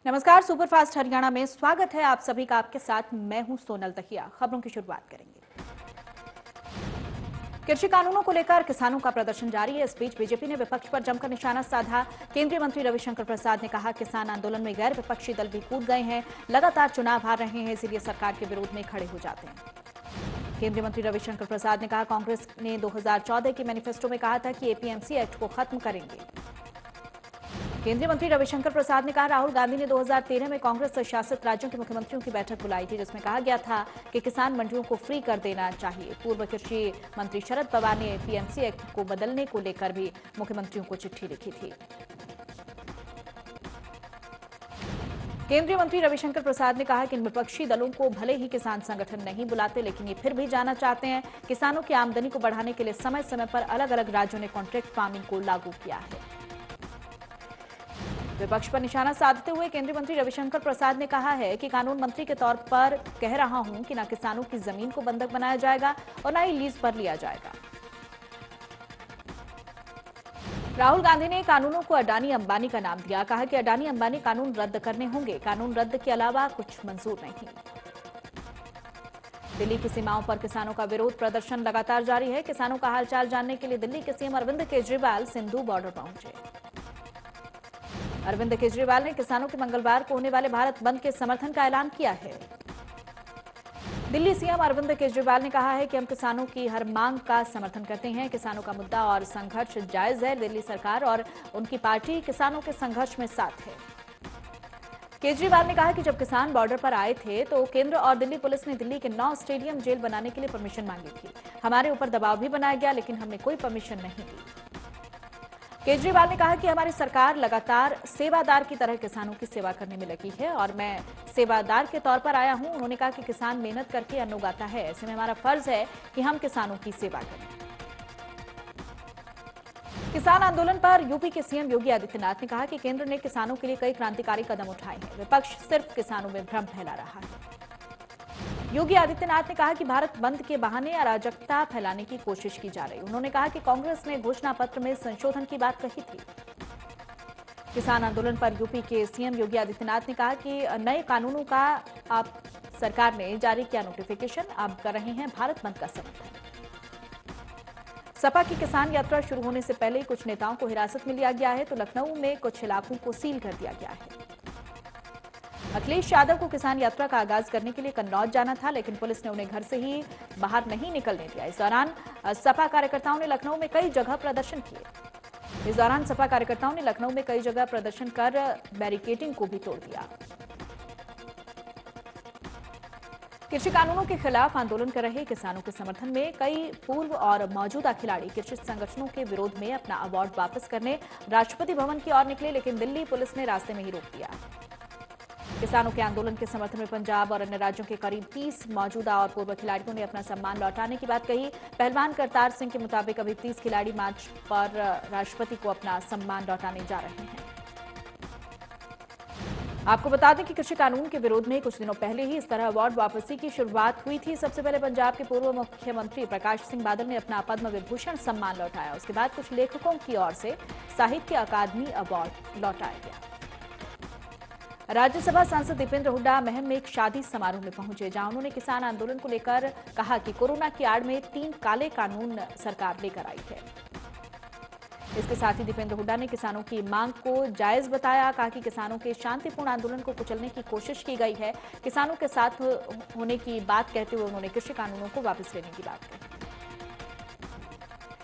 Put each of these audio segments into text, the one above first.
नमस्कार, सुपरफास्ट हरियाणा में स्वागत है आप सभी का। आपके साथ मैं हूं सोनल दहिया। खबरों की शुरुआत करेंगे। कृषि कानूनों को लेकर किसानों का प्रदर्शन जारी है। इस बीच बीजेपी ने विपक्ष पर जमकर निशाना साधा। केंद्रीय मंत्री रविशंकर प्रसाद ने कहा, किसान आंदोलन में गैर विपक्षी दल भी कूद गए हैं, लगातार चुनाव हार रहे हैं, इसलिए सरकार के विरोध में खड़े हो जाते हैं। केंद्रीय मंत्री रविशंकर प्रसाद ने कहा, कांग्रेस ने 2014 के मैनिफेस्टो में कहा था कि एपीएमसी एक्ट को खत्म करेंगे। केंद्रीय मंत्री रविशंकर प्रसाद ने कहा, राहुल गांधी ने 2013 में कांग्रेस शासित राज्यों के मुख्यमंत्रियों की बैठक बुलाई थी, जिसमें कहा गया था कि किसान मंडियों को फ्री कर देना चाहिए। पूर्व कृषि मंत्री शरद पवार ने एपीएमसी एक्ट को बदलने को लेकर भी मुख्यमंत्रियों को चिट्ठी लिखी थी। केंद्रीय मंत्री रविशंकर प्रसाद ने कहा कि इन विपक्षी दलों को भले ही किसान संगठन नहीं बुलाते, लेकिन ये फिर भी जाना चाहते हैं। किसानों की आमदनी को बढ़ाने के लिए समय समय पर अलग अलग राज्यों ने कॉन्ट्रैक्ट फार्मिंग को लागू किया है। विपक्ष पर निशाना साधते हुए केंद्रीय मंत्री रविशंकर प्रसाद ने कहा है कि कानून मंत्री के तौर पर कह रहा हूं कि न किसानों की जमीन को बंधक बनाया जाएगा और न ही लीज पर लिया जाएगा। राहुल गांधी ने कानूनों को अडानी अंबानी का नाम दिया। कहा कि अडानी अंबानी कानून रद्द करने होंगे, कानून रद्द के अलावा कुछ मंजूर नहीं। दिल्ली की सीमाओं पर किसानों का विरोध प्रदर्शन लगातार जारी है। किसानों का हालचाल जानने के लिए दिल्ली के सीएम अरविंद केजरीवाल सिंधु बॉर्डर पहुंचे। अरविंद केजरीवाल ने किसानों के मंगलवार को होने वाले भारत बंद के समर्थन का ऐलान किया है। दिल्ली सीएम अरविंद केजरीवाल ने कहा है कि हम किसानों की हर मांग का समर्थन करते हैं। किसानों का मुद्दा और संघर्ष जायज है। दिल्ली सरकार और उनकी पार्टी किसानों के संघर्ष में साथ है। केजरीवाल ने कहा कि जब किसान बॉर्डर पर आए थे तो केंद्र और दिल्ली पुलिस ने दिल्ली के 9 स्टेडियम जेल बनाने के लिए परमिशन मांगी थी। हमारे ऊपर दबाव भी बनाया गया, लेकिन हमने कोई परमिशन नहीं दी। केजरीवाल ने कहा कि हमारी सरकार लगातार सेवादार की तरह किसानों की सेवा करने में लगी है और मैं सेवादार के तौर पर आया हूं। उन्होंने कहा कि किसान मेहनत करके अन्न उगाता है, ऐसे में हमारा फर्ज है कि हम किसानों की सेवा करें। किसान आंदोलन पर यूपी के सीएम योगी आदित्यनाथ ने कहा कि केंद्र ने किसानों के लिए कई क्रांतिकारी कदम उठाए हैं, विपक्ष सिर्फ किसानों में भ्रम फैला रहा है। योगी आदित्यनाथ ने कहा कि भारत बंद के बहाने अराजकता फैलाने की कोशिश की जा रही। उन्होंने कहा कि कांग्रेस ने घोषणा पत्र में संशोधन की बात कही थी। किसान आंदोलन पर यूपी के सीएम योगी आदित्यनाथ ने कहा कि नए कानूनों का आप सरकार ने जारी किया नोटिफिकेशन, अब कर रहे हैं भारत बंद का समर्थन। सपा की किसान यात्रा शुरू होने से पहले कुछ नेताओं को हिरासत में लिया गया है, तो लखनऊ में कुछ इलाकों को सील कर दिया गया है। अखिलेश यादव को किसान यात्रा का आगाज करने के लिए कन्नौज जाना था, लेकिन पुलिस ने उन्हें घर से ही बाहर नहीं निकलने दिया। इस दौरान सपा कार्यकर्ताओं ने लखनऊ में कई जगह प्रदर्शन कर बैरिकेडिंग को भी तोड़ दिया। कृषि कानूनों के खिलाफ आंदोलन कर रहे किसानों के समर्थन में कई पूर्व और मौजूदा खिलाड़ी कृषि संगठनों के विरोध में अपना अवार्ड वापस करने राष्ट्रपति भवन की ओर निकले, लेकिन दिल्ली पुलिस ने रास्ते में ही रोक दिया। किसानों के आंदोलन के समर्थन में पंजाब और अन्य राज्यों के करीब 30 मौजूदा और पूर्व खिलाड़ियों ने अपना सम्मान लौटाने की बात कही। पहलवान करतार सिंह के मुताबिक अभी 30 खिलाड़ी मार्च पर राष्ट्रपति को अपना सम्मान लौटाने जा रहे हैं। आपको बता दें कि कृषि कानून के विरोध में कुछ दिनों पहले ही इस तरह अवार्ड वापसी की शुरुआत हुई थी। सबसे पहले पंजाब के पूर्व मुख्यमंत्री प्रकाश सिंह बादल ने अपना पद्म विभूषण सम्मान लौटाया। उसके बाद कुछ लेखकों की ओर से साहित्य अकादमी अवार्ड लौटाया गया। राज्यसभा सांसद दीपेंद्र हुड्डा महम में एक शादी समारोह में पहुंचे, जहां उन्होंने किसान आंदोलन को लेकर कहा कि कोरोना की आड़ में 3 काले कानून सरकार लेकर आई है। इसके साथ ही दीपेंद्र हुड्डा ने किसानों की मांग को जायज बताया। कहा कि किसानों के शांतिपूर्ण आंदोलन को कुचलने की कोशिश की गई है। किसानों के साथ होने की बात कहते हुए उन्होंने कृषि कानूनों को वापस लेने की बात कही।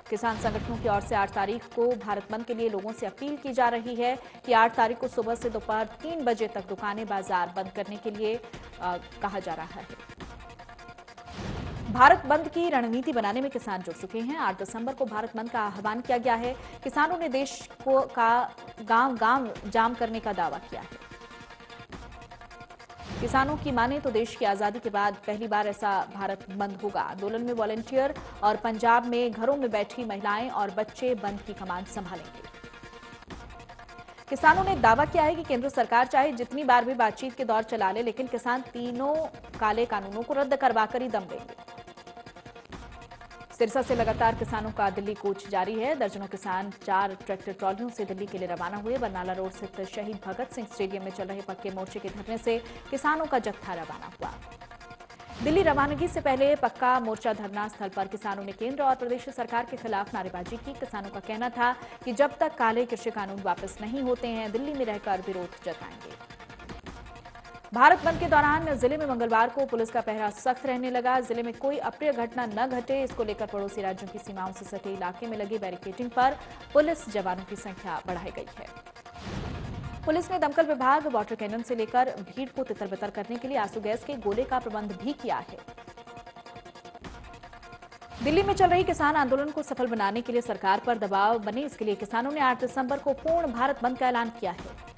किसान संगठनों की ओर से 8 तारीख को भारत बंद के लिए लोगों से अपील की जा रही है कि 8 तारीख को सुबह से दोपहर 3 बजे तक दुकानें बाजार बंद करने के लिए कहा जा रहा है। भारत बंद की रणनीति बनाने में किसान जुट चुके हैं। 8 दिसंबर को भारत बंद का आह्वान किया गया है। किसानों ने देश को गांव-गांव जाम करने का दावा किया है। किसानों की माने तो देश की आजादी के बाद पहली बार ऐसा भारत बंद होगा। आंदोलन में वॉलंटियर और पंजाब में घरों में बैठी महिलाएं और बच्चे बंद की कमान संभालेंगे। किसानों ने दावा किया है कि केंद्र सरकार चाहे जितनी बार भी बातचीत के दौर चला ले, लेकिन किसान तीनों काले कानूनों को रद्द करवाकर ही दम लेंगे। सिरसा से लगातार किसानों का दिल्ली कूच जारी है। दर्जनों किसान 4 ट्रैक्टर ट्रॉलियों से दिल्ली के लिए रवाना हुए। बरनाला रोड स्थित शहीद भगत सिंह स्टेडियम में चल रहे पक्के मोर्चे के धरने से किसानों का जत्था रवाना हुआ। दिल्ली रवानगी से पहले पक्का मोर्चा धरना स्थल पर किसानों ने केंद्र और प्रदेश सरकार के खिलाफ नारेबाजी की। किसानों का कहना था कि जब तक काले कृषि कानून वापस नहीं होते हैं, दिल्ली में रहकर विरोध जताएंगे। भारत बंद के दौरान जिले में मंगलवार को पुलिस का पहरा सख्त रहने लगा। जिले में कोई अप्रिय घटना न घटे, इसको लेकर पड़ोसी राज्यों की सीमाओं से सटे इलाके में लगी बैरिकेडिंग पर पुलिस जवानों की संख्या बढ़ाई गई है। पुलिस ने दमकल विभाग, वाटर कैनन से लेकर भीड़ को तितर-बितर करने के लिए आंसू गैस के गोले का प्रबंध भी किया है। दिल्ली में चल रही किसान आंदोलन को सफल बनाने के लिए सरकार पर दबाव बने, इसके लिए किसानों ने 8 दिसंबर को पूर्ण भारत बंद का ऐलान किया है।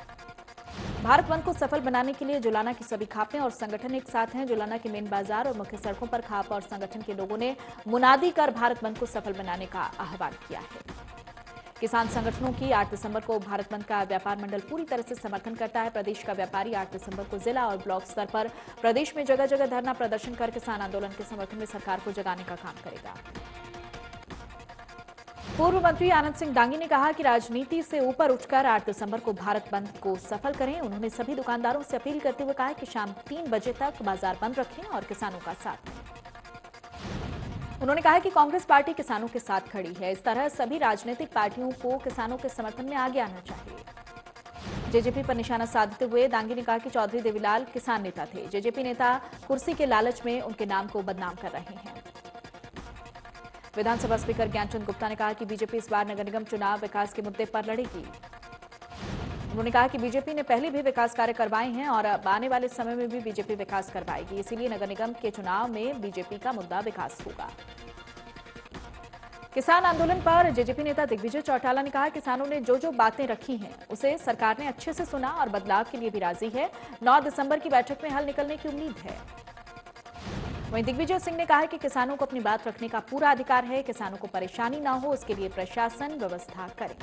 भारत बंद को सफल बनाने के लिए जुलाना की सभी खापें और संगठन एक साथ हैं। जुलाना के मेन बाजार और मुख्य सड़कों पर खाप और संगठन के लोगों ने मुनादी कर भारत बंद को सफल बनाने का आह्वान किया है। किसान संगठनों की 8 दिसंबर को भारत बंद का व्यापार मंडल पूरी तरह से समर्थन करता है। प्रदेश का व्यापारी 8 दिसंबर को जिला और ब्लॉक स्तर पर प्रदेश में जगह जगह धरना प्रदर्शन कर किसान आंदोलन के समर्थन में सरकार को जगाने का काम करेगा। पूर्व मंत्री आनंद सिंह डांगी ने कहा कि राजनीति से ऊपर उठकर 8 दिसंबर को भारत बंद को सफल करें। उन्होंने सभी दुकानदारों से अपील करते हुए कहा कि शाम 3 बजे तक बाजार बंद रखें और किसानों का साथ दें। उन्होंने कहा कि कांग्रेस पार्टी किसानों के साथ खड़ी है। इस तरह सभी राजनीतिक पार्टियों को किसानों के समर्थन में आगे आना चाहिए। जेजेपी पर निशाना साधते हुए डांगी ने कहा कि चौधरी देवीलाल किसान नेता थे। जेजेपी नेता कुर्सी के लालच में उनके नाम को बदनाम कर रहे हैं। विधानसभा स्पीकर ज्ञानचंद गुप्ता ने कहा कि बीजेपी इस बार नगर निगम चुनाव विकास के मुद्दे पर लड़ेगी। उन्होंने कहा कि बीजेपी ने पहले भी विकास कार्य करवाए हैं और अब आने वाले समय में भी बीजेपी विकास करवाएगी, इसीलिए नगर निगम के चुनाव में बीजेपी का मुद्दा विकास होगा। किसान आंदोलन पर जेजेपी नेता दिग्विजय चौटाला ने कहा किसानों ने जो बातें रखी हैं उसे सरकार ने अच्छे से सुना और बदलाव के लिए भी राजी है। 9 दिसंबर की बैठक में हल निकलने की उम्मीद है। वहीं दिग्विजय सिंह ने कहा कि किसानों को अपनी बात रखने का पूरा अधिकार है। किसानों को परेशानी न हो, इसके लिए प्रशासन व्यवस्था करे।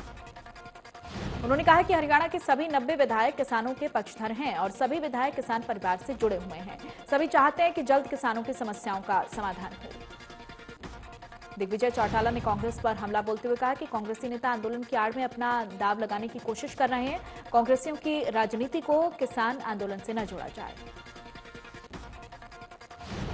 उन्होंने कहा कि हरियाणा के सभी 90 विधायक किसानों के पक्षधर हैं और सभी विधायक किसान परिवार से जुड़े हुए हैं। सभी चाहते हैं कि जल्द किसानों की समस्याओं का समाधान हो। दिग्विजय चौटाला ने कांग्रेस पर हमला बोलते हुए कहा कि कांग्रेसी नेता आंदोलन की आड़ में अपना दाव लगाने की कोशिश कर रहे हैं। कांग्रेसियों की राजनीति को किसान आंदोलन से न जोड़ा जाए।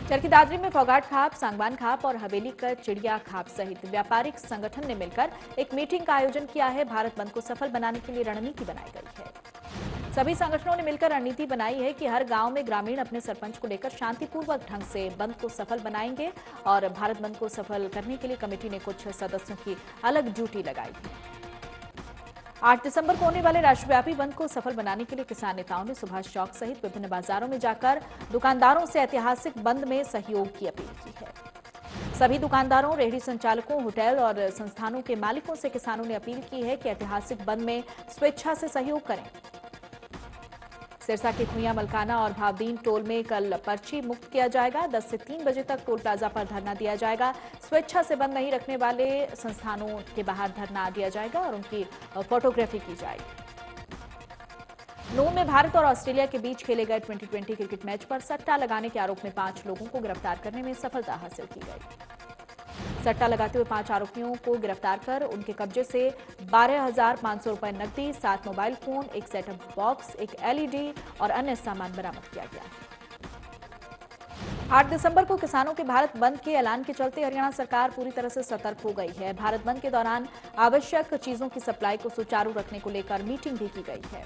चरखी दादरी में फोगाट खाप, सांगवान खाप और हवेली का चिड़िया खाप सहित व्यापारिक संगठन ने मिलकर एक मीटिंग का आयोजन किया है। भारत बंद को सफल बनाने के लिए रणनीति बनाई गई है। सभी संगठनों ने मिलकर रणनीति बनाई है कि हर गांव में ग्रामीण अपने सरपंच को लेकर शांतिपूर्वक ढंग से बंद को सफल बनाएंगे और भारत बंद को सफल करने के लिए कमेटी ने कुछ सदस्यों की अलग ड्यूटी लगाई है। 8 दिसंबर को होने वाले राष्ट्रव्यापी बंद को सफल बनाने के लिए किसान नेताओं ने सुभाष चौक सहित विभिन्न बाजारों में जाकर दुकानदारों से ऐतिहासिक बंद में सहयोग की अपील की है। सभी दुकानदारों, रेहड़ी संचालकों, होटल और संस्थानों के मालिकों से किसानों ने अपील की है कि ऐतिहासिक बंद में स्वेच्छा से सहयोग करें। सिरसा के खुइया, मलकाना और भावदीन टोल में कल पर्ची मुक्त किया जाएगा। 10 से 3 बजे तक टोल प्लाजा पर धरना दिया जाएगा। स्वेच्छा से बंद नहीं रखने वाले संस्थानों के बाहर धरना दिया जाएगा और उनकी फोटोग्राफी की जाएगी। नूह में भारत और ऑस्ट्रेलिया के बीच खेले गए 2020 क्रिकेट मैच पर सट्टा लगाने के आरोप में 5 लोगों को गिरफ्तार करने में सफलता हासिल की गई। सट्टा लगाते हुए 5 आरोपियों को गिरफ्तार कर उनके कब्जे से 12,500 रुपए नकदी, 7 मोबाइल फोन, एक सेटअप बॉक्स, एक एलईडी और अन्य सामान बरामद किया गया है। 8 दिसंबर को किसानों के भारत बंद के ऐलान के चलते हरियाणा सरकार पूरी तरह से सतर्क हो गई है। भारत बंद के दौरान आवश्यक चीजों की सप्लाई को सुचारू रखने को लेकर मीटिंग भी की गई है।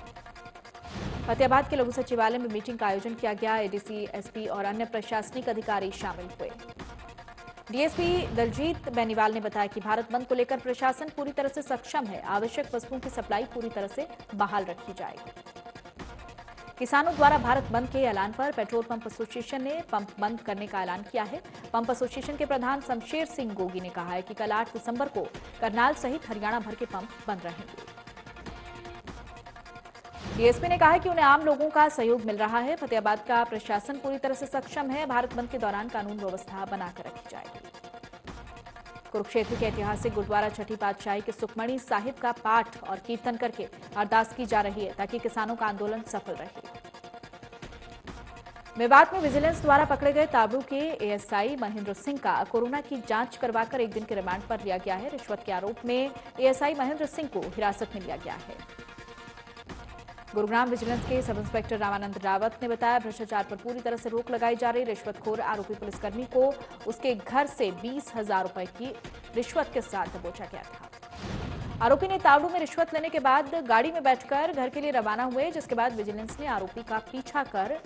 फतेहाबाद के लघु सचिवालय में मीटिंग का आयोजन किया गया। एडीसी, एसपी और अन्य प्रशासनिक अधिकारी शामिल हुए। डीएसपी दलजीत बेनीवाल ने बताया कि भारत बंद को लेकर प्रशासन पूरी तरह से सक्षम है। आवश्यक वस्तुओं की सप्लाई पूरी तरह से बहाल रखी जाएगी। किसानों द्वारा भारत बंद के ऐलान पर पेट्रोल पंप एसोसिएशन ने पंप बंद करने का ऐलान किया है। पंप एसोसिएशन के प्रधान शमशेर सिंह गोगी ने कहा है कि कल 8 दिसंबर को करनाल सहित हरियाणा भर के पंप बंद रहेंगे। डीएसपी ने कहा है कि उन्हें आम लोगों का सहयोग मिल रहा है। फतेहाबाद का प्रशासन पूरी तरह से सक्षम है। भारत बंद के दौरान कानून व्यवस्था बनाकर रखी जाएगी। कुरुक्षेत्र के ऐतिहासिक गुरुद्वारा छठी पातशाही के सुखमणी साहिब का पाठ और कीर्तन करके अरदास की जा रही है ताकि किसानों का आंदोलन सफल रहे। मेवात में विजिलेंस द्वारा पकड़े गए ताबू के एएसआई महेंद्र सिंह का कोरोना की जांच करवाकर एक दिन के रिमांड पर लिया गया है। रिश्वत के आरोप में एएसआई महेंद्र सिंह को हिरासत में लिया गया है। गुरुग्राम विजिलेंस के सब इंस्पेक्टर रामानंद रावत ने बताया, भ्रष्टाचार पर पूरी तरह से रोक लगाई जा रही। रिश्वतखोर आरोपी पुलिसकर्मी को उसके घर से 20,000 रुपए की रिश्वत के साथ दबोचा गया था। आरोपी ने तावड़ू में रिश्वत लेने के बाद गाड़ी में बैठकर घर के लिए रवाना हुए, जिसके बाद विजिलेंस ने आरोपी का पीछा कर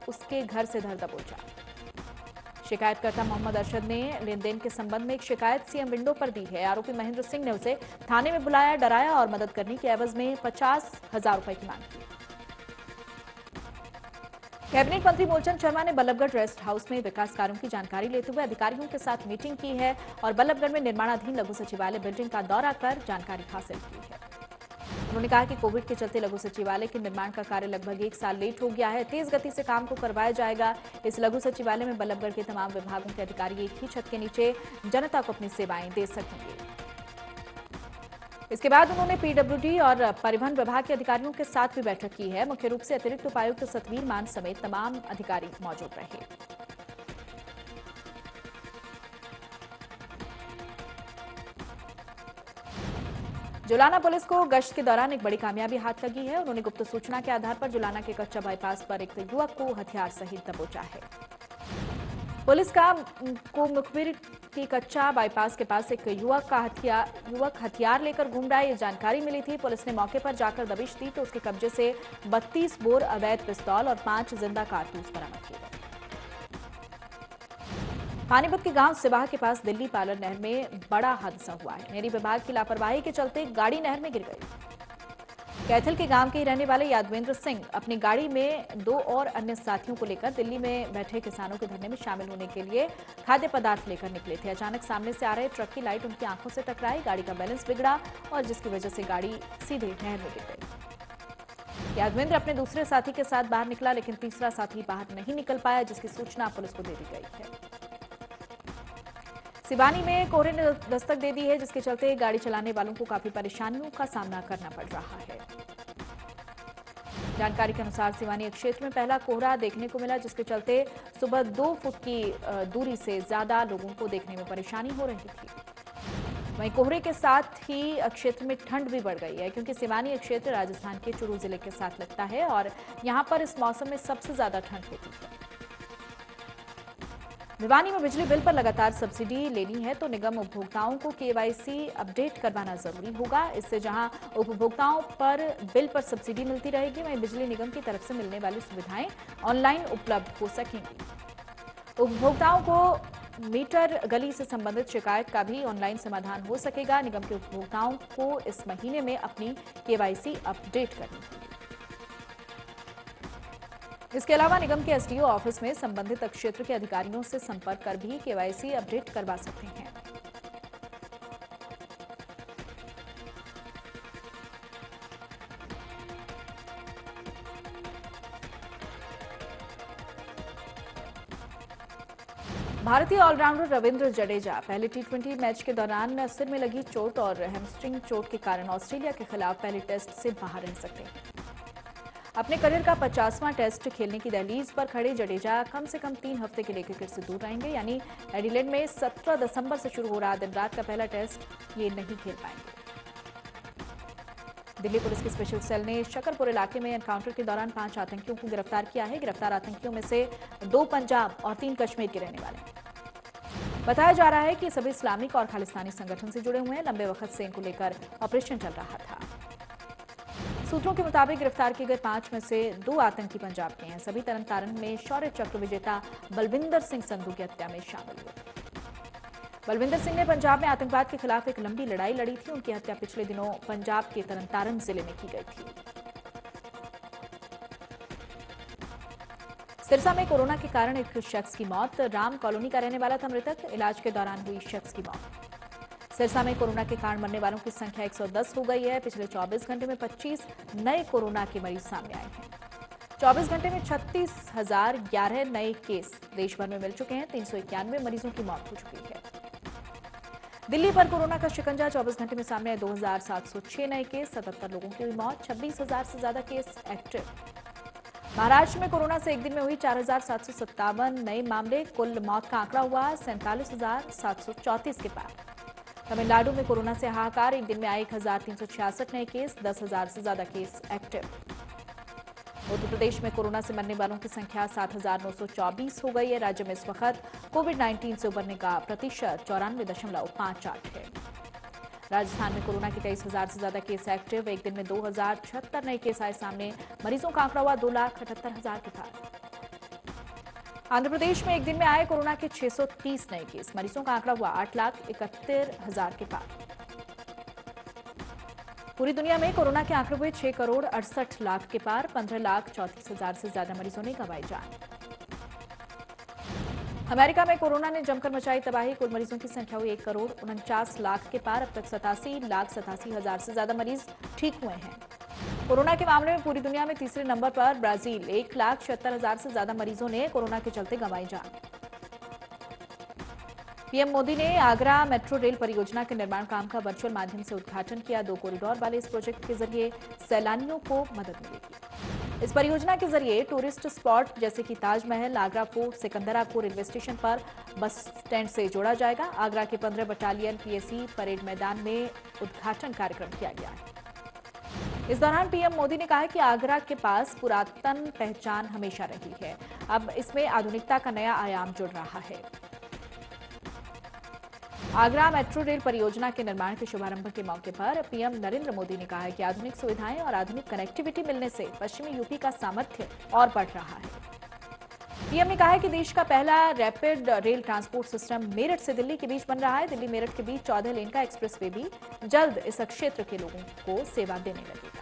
उसके घर से धर दबोचा। शिकायतकर्ता मोहम्मद अरशद ने लेनदेन के संबंध में एक शिकायत सीएम विंडो पर दी है। आरोपी महेंद्र सिंह ने उसे थाने में बुलाया, डराया और मदद करने की एवज में 50,000 रुपए की मांग की। कैबिनेट मंत्री मूलचंद शर्मा ने बल्लभगढ़ रेस्ट हाउस में विकास कार्यों की जानकारी लेते हुए अधिकारियों के साथ मीटिंग की है और बल्लभगढ़ में निर्माणाधीन लघु सचिवालय बिल्डिंग का दौरा कर जानकारी हासिल की है। उन्होंने कहा कि कोविड के चलते लघु सचिवालय के निर्माण का कार्य लगभग 1 साल लेट हो गया है। तेज गति से काम को करवाया जाएगा। इस लघु सचिवालय में बल्लभगढ़ के तमाम विभागों के अधिकारी एक ही छत के नीचे जनता को अपनी सेवाएं दे सकेंगे। इसके बाद उन्होंने पीडब्ल्यूडी और परिवहन विभाग के अधिकारियों के साथ भी बैठक की है। मुख्य रूप से अतिरिक्त उपायुक्त सतवीर मान समेत तमाम अधिकारी मौजूद रहे। जुलाना पुलिस को गश्त के दौरान एक बड़ी कामयाबी हाथ लगी है। उन्होंने गुप्त सूचना के आधार पर जुलाना के कच्चा बाईपास पर एक युवक को हथियार सहित दबोचा है। पुलिस को मुखबिर की कच्चा बाईपास के पास एक युवक हथियार लेकर घूम रहा है, ये जानकारी मिली थी। पुलिस ने मौके पर जाकर दबिश दी तो उसके कब्जे से 32 बोर अवैध पिस्तौल और 5 जिंदा कारतूस बरामद किए गए। पानीपत के गांव सिवाह के पास दिल्ली पालर नहर में बड़ा हादसा हुआ है। नहरी विभाग की लापरवाही के चलते गाड़ी नहर में गिर गई। कैथल के गांव के रहने वाले यादवेंद्र सिंह अपनी गाड़ी में 2 और अन्य साथियों को लेकर दिल्ली में बैठे किसानों के धरने में शामिल होने के लिए खाद्य पदार्थ लेकर निकले थे। अचानक सामने से आ रहे ट्रक की लाइट उनकी आंखों से टकराई, गाड़ी का बैलेंस बिगड़ा और जिसकी वजह से गाड़ी सीधे नहर में गिर गई। यादवेंद्र अपने दूसरे साथी के साथ बाहर निकला, लेकिन तीसरा साथी बाहर नहीं निकल पाया, जिसकी सूचना पुलिस को दे दी गई है। सिवानी में कोहरे ने दस्तक दे दी है, जिसके चलते गाड़ी चलाने वालों को काफी परेशानियों का सामना करना पड़ रहा है। जानकारी के अनुसार सिवानी क्षेत्र में पहला कोहरा देखने को मिला, जिसके चलते सुबह 2 फुट की दूरी से ज्यादा लोगों को देखने में परेशानी हो रही थी। वहीं कोहरे के साथ ही क्षेत्र में ठंड भी बढ़ गई है, क्योंकि सिवानी क्षेत्र राजस्थान के चूरू जिले के साथ लगता है और यहां पर इस मौसम में सबसे ज्यादा ठंड होती है। भिवानी में बिजली बिल पर लगातार सब्सिडी लेनी है तो निगम उपभोक्ताओं को केवाईसी अपडेट करवाना जरूरी होगा। इससे जहां उपभोक्ताओं पर बिल पर सब्सिडी मिलती रहेगी, वहीं बिजली निगम की तरफ से मिलने वाली सुविधाएं ऑनलाइन उपलब्ध हो सकेंगी। उपभोक्ताओं को मीटर गली से संबंधित शिकायत का भी ऑनलाइन समाधान हो सकेगा। निगम के उपभोक्ताओं को इस महीने में अपनी केवाईसी अपडेट करनी होगी। इसके अलावा निगम के एसडीओ ऑफिस में संबंधित क्षेत्र के अधिकारियों से संपर्क कर भी केवाईसी अपडेट करवा सकते हैं। भारतीय ऑलराउंडर रविंद्र जडेजा पहले टी20 मैच के दौरान सिर में लगी चोट और हैमस्ट्रिंग चोट के कारण ऑस्ट्रेलिया के खिलाफ पहले टेस्ट से बाहर रह सकते हैं। अपने करियर का 50वां टेस्ट खेलने की दहलीज पर खड़े जडेजा कम से कम 3 हफ्ते के लिए क्रिकेट से दूर रहेंगे, यानी एडिलेड में 17 दिसंबर से शुरू हो रहा दिन रात का पहला टेस्ट ये नहीं खेल पाएंगे। दिल्ली पुलिस की स्पेशल सेल ने शकरपुर इलाके में एनकाउंटर के दौरान 5 आतंकियों को गिरफ्तार किया है। गिरफ्तार आतंकियों में से 2 पंजाब और 3 कश्मीर के रहने वाले हैं। बताया जा रहा है कि सभी इस्लामिक और खालिस्तानी संगठन से जुड़े हुए हैं। लंबे वक्त से इनको लेकर ऑपरेशन चल रहा था। सूत्रों के मुताबिक गिरफ्तार किए गए 5 में से 2 आतंकी पंजाब के हैं। सभी तरनतारन में शौर्य चक्र विजेता बलविंदर सिंह संधू की हत्या में शामिल हुए। बलविंदर सिंह ने पंजाब में आतंकवाद के खिलाफ एक लंबी लड़ाई लड़ी थी। उनकी हत्या पिछले दिनों पंजाब के तरनतारन जिले में की गई थी। सिरसा में कोरोना के कारण एक शख्स की मौत। राम कॉलोनी का रहने वाला था मृतक। इलाज के दौरान हुई शख्स की मौत। सिरसा में कोरोना के कारण मरने वालों की संख्या 110 हो गई है। पिछले 24 घंटे में 25 नए कोरोना के मरीज सामने आए हैं। 24 घंटे में 36,011 नए केस देश भर में मिल चुके हैं। 391 मरीजों की मौत हो चुकी है। दिल्ली पर कोरोना का शिकंजा। 24 घंटे में सामने आए 2,706 नए केस, 77 लोगों की हुई मौत, 26,000 से ज्यादा केस एक्टिव। महाराष्ट्र में कोरोना से एक दिन में हुई 4,757 नए मामले, कुल मौत का आंकड़ा हुआ 47,734 के पार। तमिलनाडु में कोरोना से हाहाकार, एक दिन में आए 1,366 नए केस, 10,000 से ज्यादा केस एक्टिव। उत्तर प्रदेश में कोरोना से मरने वालों की संख्या 7,924 हो गई है। राज्य में इस वक्त कोविड-19 से उबरने का प्रतिशत 94.58 है। राजस्थान में कोरोना के 23,000 से ज्यादा केस एक्टिव, एक दिन में 2,076 नए केस आए सामने, मरीजों का आंकड़ा हुआ 2,78,000 के पार। आंध्र प्रदेश में एक दिन में आए कोरोना के 630 नए केस, मरीजों का आंकड़ा हुआ 8,71,000 के पार। पूरी दुनिया में कोरोना के आंकड़े हुए 6 करोड़ 68 लाख के पार, 15,34,000 से ज्यादा मरीजों ने गंवाई जान। अमेरिका में कोरोना ने जमकर मचाई तबाही, कुल मरीजों की संख्या हुई 1 करोड़ 49 लाख के पार, अब तक 87,87,000 से ज्यादा मरीज ठीक हुए हैं। कोरोना के मामले में पूरी दुनिया में तीसरे नंबर पर ब्राजील, 1,76,000 से ज्यादा मरीजों ने कोरोना के चलते गंवाई जान। पीएम मोदी ने आगरा मेट्रो रेल परियोजना के निर्माण काम का वर्चुअल माध्यम से उद्घाटन किया। 2 कॉरिडोर वाले इस प्रोजेक्ट के जरिए सैलानियों को मदद मिलेगी। इस परियोजना के जरिए टूरिस्ट स्पॉट जैसे कि ताजमहल, आगरा फोर्ट, सिकंदरा को रेलवे स्टेशन पर बस स्टैंड से जोड़ा जाएगा। आगरा के 15 बटालियन पीएसी परेड मैदान में उद्घाटन कार्यक्रम किया गया है। इस दौरान पीएम मोदी ने कहा कि आगरा के पास पुरातन पहचान हमेशा रही है, अब इसमें आधुनिकता का नया आयाम जुड़ रहा है। आगरा मेट्रो रेल परियोजना के निर्माण के शुभारंभ के मौके पर पीएम नरेंद्र मोदी ने कहा है कि आधुनिक सुविधाएं और आधुनिक कनेक्टिविटी मिलने से पश्चिमी यूपी का सामर्थ्य और बढ़ रहा है। पीएम ने कहा है कि देश का पहला rapid rail transport system Meerut से दिल्ली के बीच बन रहा है। दिल्ली मेरठ के बीच 14 लेन का एक्सप्रेसवे भी जल्द इस क्षेत्र के लोगों को सेवा देने लगेगा।